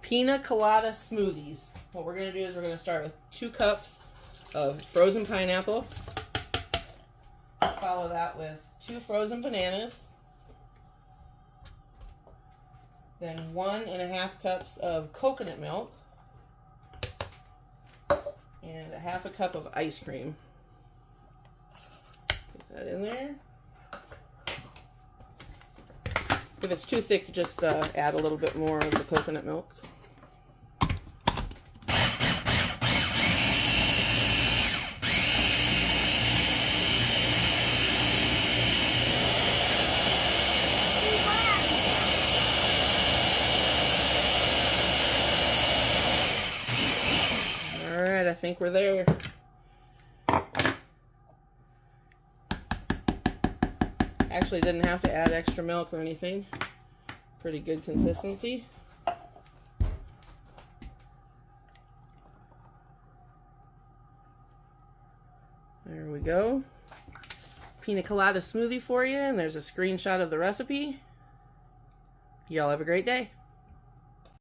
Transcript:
Pina Colada Smoothies. What we're going to do is we're going to start with 2 cups of frozen pineapple. Follow that with 2 frozen bananas. Then 1.5 cups of coconut milk. And 1/2 cup of ice cream. Put that in there. If it's too thick, just add a little bit more of the coconut milk. Alright, I think we're there. Actually didn't have to add extra milk or anything. Pretty good consistency. There we go. Pina Colada smoothie for you, and there's a screenshot of the recipe. Y'all have a great day.